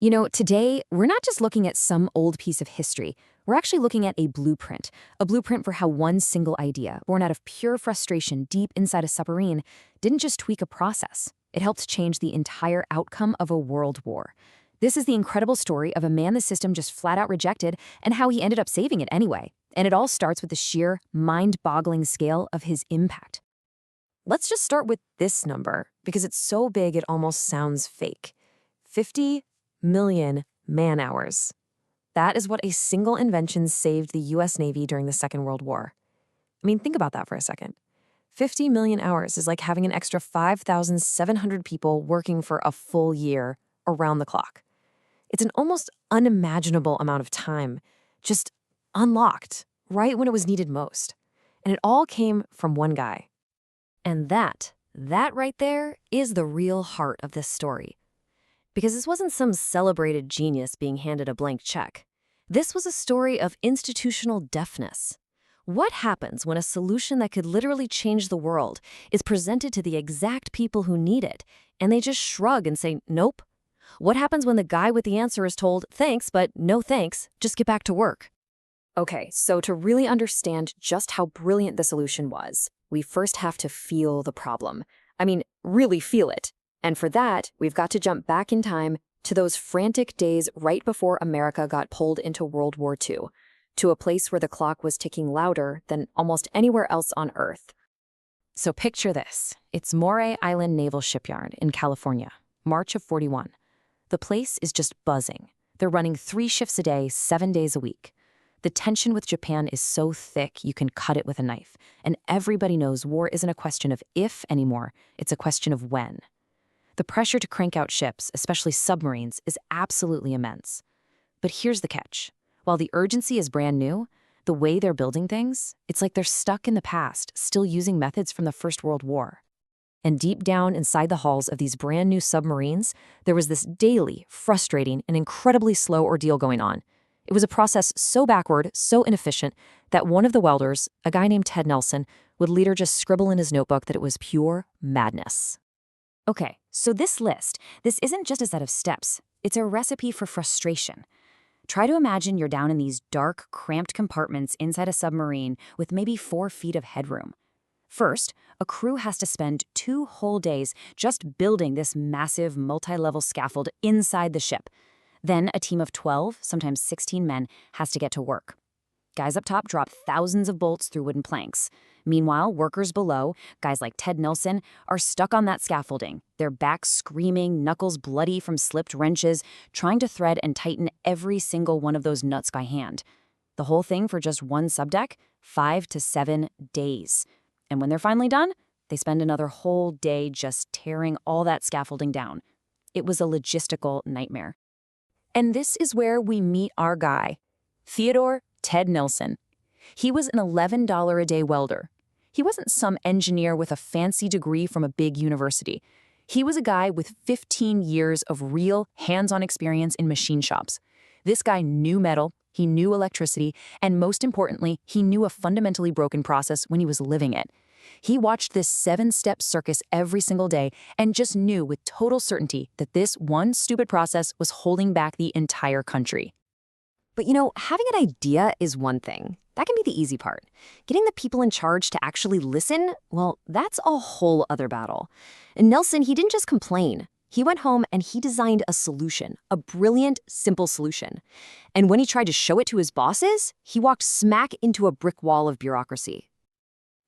Today, we're not just looking at some old piece of history. We're actually looking at a blueprint for how one single idea, born out of pure frustration deep inside a submarine, didn't just tweak a process. It helped change the entire outcome of a world war. This is the incredible story of a man the system just flat out rejected and how he ended up saving it anyway. And it all starts with the sheer, mind-boggling scale of his impact. Let's just start with this number, because it's so big it almost sounds fake. 50 million man-hours. That is what a single invention saved the U.S. Navy during the Second World War. I mean, think about that for a second. 50 million hours is like having an extra 5,700 people working for a full year around the clock. It's an almost unimaginable amount of time, just unlocked, right when it was needed most. And it all came from one guy. And that right there is the real heart of this story. Because this wasn't some celebrated genius being handed a blank check. This was a story of institutional deafness. What happens when a solution that could literally change the world is presented to the exact people who need it, and they just shrug and say, nope? What happens when the guy with the answer is told, thanks, but no thanks, just get back to work? Okay, so to really understand just how brilliant the solution was, we first have to feel the problem. I mean, really feel it. And for that, we've got to jump back in time to those frantic days right before America got pulled into World War II, to a place where the clock was ticking louder than almost anywhere else on Earth. So picture this. It's Mare Island Naval Shipyard in California, March of '41. The place is just buzzing. They're running 3 shifts a day, 7 days a week. The tension with Japan is so thick you can cut it with a knife, and everybody knows war isn't a question of if anymore, it's a question of when. The pressure to crank out ships, especially submarines, is absolutely immense. But here's the catch. While the urgency is brand new, the way they're building things, it's like they're stuck in the past, still using methods from the First World War. And deep down inside the hulls of these brand new submarines, there was this daily, frustrating, and incredibly slow ordeal going on. It was a process so backward, so inefficient, that one of the welders, a guy named Ted Nelson, would later just scribble in his notebook that it was pure madness. Okay, so this isn't just a set of steps. It's a recipe for frustration. Try to imagine you're down in these dark, cramped compartments inside a submarine with maybe 4 feet of headroom. First, a crew has to spend 2 whole days just building this massive multi-level scaffold inside the ship. Then a team of 12, sometimes 16 men, has to get to work. Guys up top drop thousands of bolts through wooden planks. Meanwhile, workers below, guys like Ted Nelson, are stuck on that scaffolding, their backs screaming, knuckles bloody from slipped wrenches, trying to thread and tighten every single one of those nuts by hand. The whole thing for just one subdeck, 5 to 7 days. And when they're finally done, they spend another whole day just tearing all that scaffolding down. It was a logistical nightmare. And this is where we meet our guy, Theodore Ted Nelson. He was an $11 a day welder. He wasn't some engineer with a fancy degree from a big university. He was a guy with 15 years of real hands-on experience in machine shops. This guy knew metal, he knew electricity, and most importantly, he knew a fundamentally broken process when he was living it. He watched this 7-step circus every single day and just knew with total certainty that this one stupid process was holding back the entire country. But having an idea is one thing. That can be the easy part. Getting the people in charge to actually listen, well, that's a whole other battle. And Nelson, he didn't just complain. He went home and he designed a solution, a brilliant, simple solution. And when he tried to show it to his bosses, he walked smack into a brick wall of bureaucracy.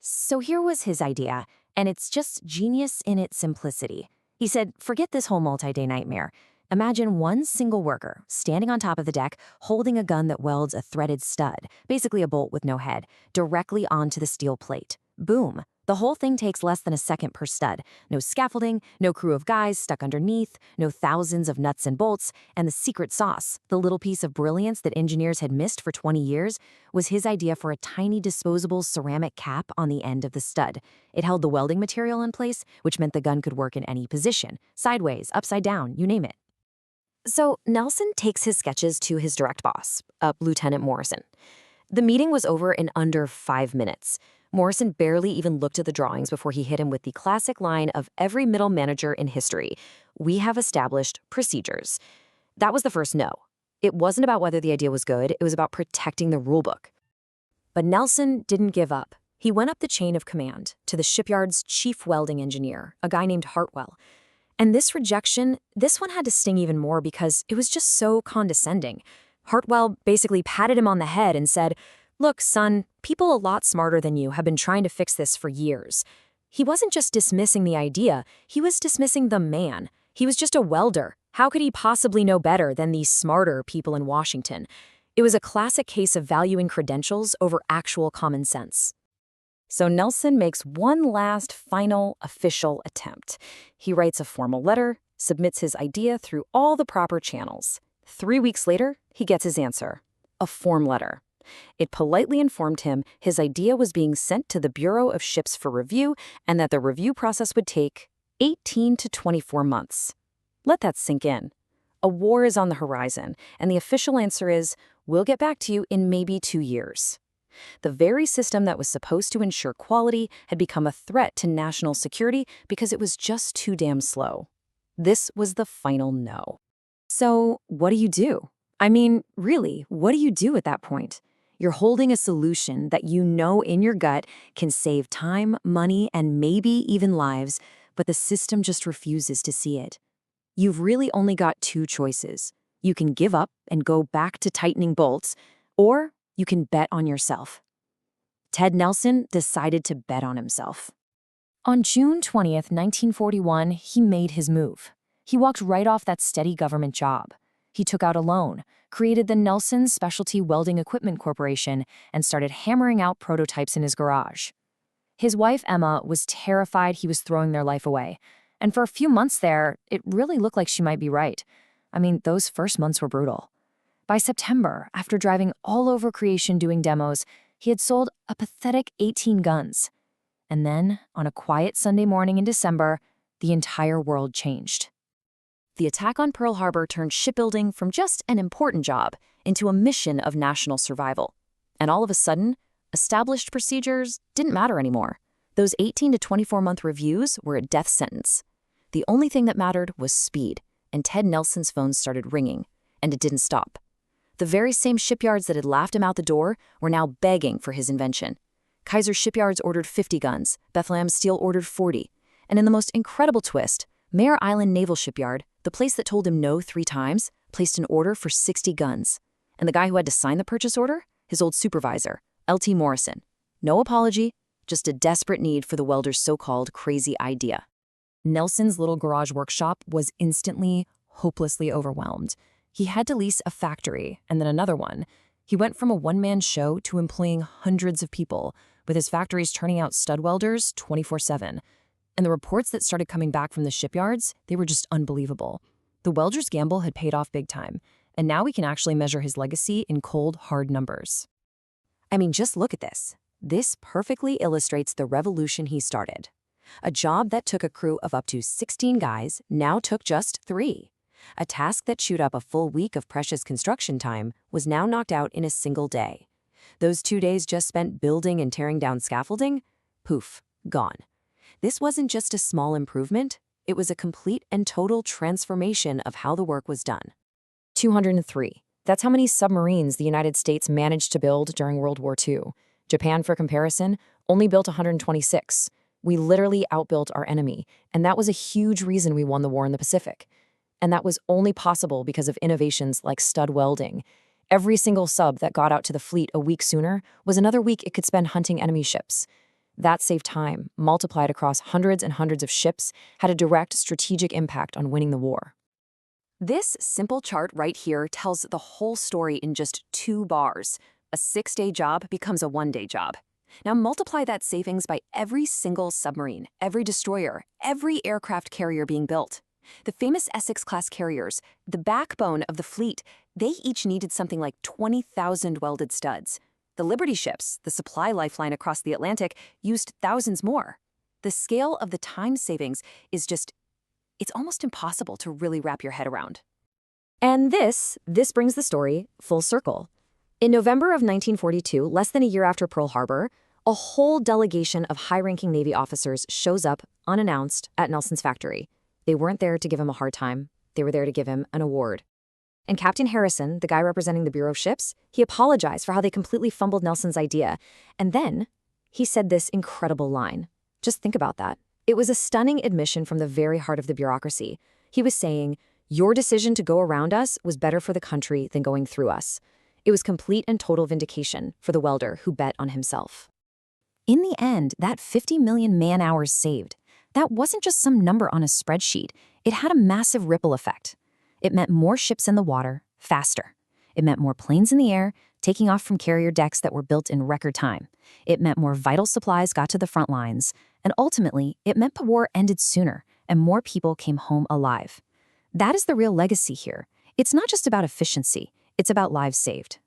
So here was his idea, and it's just genius in its simplicity. He said, forget this whole multi-day nightmare. Imagine one single worker standing on top of the deck holding a gun that welds a threaded stud, basically a bolt with no head, directly onto the steel plate. Boom! The whole thing takes less than a second per stud. No scaffolding, no crew of guys stuck underneath, no thousands of nuts and bolts, and the secret sauce, the little piece of brilliance that engineers had missed for 20 years, was his idea for a tiny disposable ceramic cap on the end of the stud. It held the welding material in place, which meant the gun could work in any position, sideways, upside down, you name it. So Nelson takes his sketches to his direct boss, Lieutenant Morrison. The meeting was over in under 5 minutes. Morrison barely even looked at the drawings before he hit him with the classic line of every middle manager in history: "We have established procedures." That was the first no. It wasn't about whether the idea was good, it was about protecting the rulebook. But Nelson didn't give up. He went up the chain of command to the shipyard's chief welding engineer, a guy named Hartwell. And this rejection, this one had to sting even more because it was just so condescending. Hartwell basically patted him on the head and said, "Look, son, people a lot smarter than you have been trying to fix this for years." He wasn't just dismissing the idea, he was dismissing the man. He was just a welder. How could he possibly know better than these smarter people in Washington? It was a classic case of valuing credentials over actual common sense. So Nelson makes one last, final, official attempt. He writes a formal letter, submits his idea through all the proper channels. 3 weeks later, he gets his answer, a form letter. It politely informed him his idea was being sent to the Bureau of Ships for review and that the review process would take 18 to 24 months. Let that sink in. A war is on the horizon, and the official answer is, we'll get back to you in maybe 2 years. The very system that was supposed to ensure quality had become a threat to national security because it was just too damn slow. This was the final no. So, what do? I mean, really, what do you do at that point? You're holding a solution that you know in your gut can save time, money, and maybe even lives, but the system just refuses to see it. You've really only got 2 choices. You can give up and go back to tightening bolts, or you can bet on yourself. Ted Nelson decided to bet on himself. On June 20th, 1941, he made his move. He walked right off that steady government job. He took out a loan, created the Nelson Specialty Welding Equipment Corporation, and started hammering out prototypes in his garage. His wife, Emma, was terrified he was throwing their life away. And for a few months there, it really looked like she might be right. I mean, those first months were brutal. By September, after driving all over creation doing demos, he had sold a pathetic 18 guns. And then, on a quiet Sunday morning in December, the entire world changed. The attack on Pearl Harbor turned shipbuilding from just an important job into a mission of national survival. And all of a sudden, established procedures didn't matter anymore. Those 18 to 24-month reviews were a death sentence. The only thing that mattered was speed, and Ted Nelson's phone started ringing, and it didn't stop. The very same shipyards that had laughed him out the door were now begging for his invention. Kaiser Shipyards ordered 50 guns, Bethlehem Steel ordered 40, and in the most incredible twist, Mare Island Naval Shipyard, the place that told him no 3 times, placed an order for 60 guns. And the guy who had to sign the purchase order? His old supervisor, L.T. Morrison. No apology, just a desperate need for the welder's so-called crazy idea. Nelson's little garage workshop was instantly, hopelessly overwhelmed. He had to lease a factory and then another one. He went from a one-man show to employing hundreds of people, with his factories turning out stud welders 24/7. And the reports that started coming back from the shipyards, they were just unbelievable. The welder's gamble had paid off big time, and now we can actually measure his legacy in cold, hard numbers. I mean, just look at this. This perfectly illustrates the revolution he started. A job that took a crew of up to 16 guys now took just 3. A task that chewed up a full week of precious construction time was now knocked out in a single day. Those 2 days just spent building and tearing down scaffolding? Poof, gone. This wasn't just a small improvement, it was a complete and total transformation of how the work was done. 203. That's how many submarines the United States managed to build during World War II. Japan, for comparison, only built 126. We literally outbuilt our enemy, and that was a huge reason we won the war in the Pacific. And that was only possible because of innovations like stud welding. Every single sub that got out to the fleet a week sooner was another week it could spend hunting enemy ships. That saved time, multiplied across hundreds and hundreds of ships, had a direct strategic impact on winning the war. This simple chart right here tells the whole story in just 2 bars. A 6-day job becomes a 1-day job. Now multiply that savings by every single submarine, every destroyer, every aircraft carrier being built. The famous Essex-class carriers, the backbone of the fleet, they each needed something like 20,000 welded studs. The Liberty ships, the supply lifeline across the Atlantic, used thousands more. The scale of the time savings is just, it's almost impossible to really wrap your head around. And this brings the story full circle. In November of 1942, less than a year after Pearl Harbor, a whole delegation of high-ranking Navy officers shows up unannounced at Nelson's factory. They weren't there to give him a hard time. They were there to give him an award. And Captain Harrison, the guy representing the Bureau of Ships, he apologized for how they completely fumbled Nelson's idea. And then he said this incredible line. Just think about that. It was a stunning admission from the very heart of the bureaucracy. He was saying, "Your decision to go around us was better for the country than going through us." It was complete and total vindication for the welder who bet on himself. In the end, that 50 million man-hours saved, that wasn't just some number on a spreadsheet. It had a massive ripple effect. It meant more ships in the water, faster. It meant more planes in the air, taking off from carrier decks that were built in record time. It meant more vital supplies got to the front lines. And ultimately, it meant the war ended sooner and more people came home alive. That is the real legacy here. It's not just about efficiency. It's about lives saved.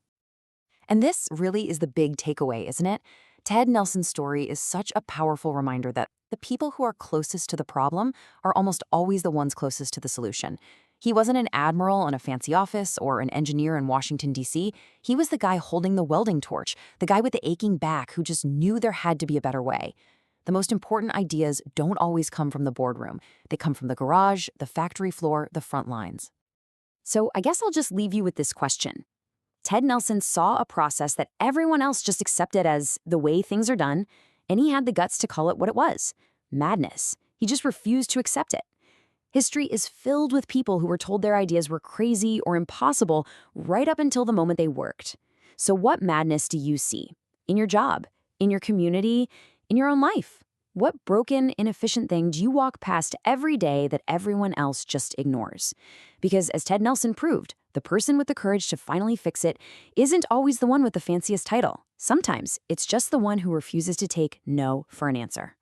And this really is the big takeaway, isn't it? Ted Nelson's story is such a powerful reminder that the people who are closest to the problem are almost always the ones closest to the solution. He wasn't an admiral in a fancy office or an engineer in Washington, D.C. He was the guy holding the welding torch, the guy with the aching back who just knew there had to be a better way. The most important ideas don't always come from the boardroom. They come from the garage, the factory floor, the front lines. So I guess I'll just leave you with this question. Ted Nelson saw a process that everyone else just accepted as the way things are done, and he had the guts to call it what it was: madness. He just refused to accept it. History is filled with people who were told their ideas were crazy or impossible right up until the moment they worked. So what madness do you see? In your job? In your community? In your own life? What broken, inefficient thing do you walk past every day that everyone else just ignores? Because as Ted Nelson proved, the person with the courage to finally fix it isn't always the one with the fanciest title. Sometimes it's just the one who refuses to take no for an answer.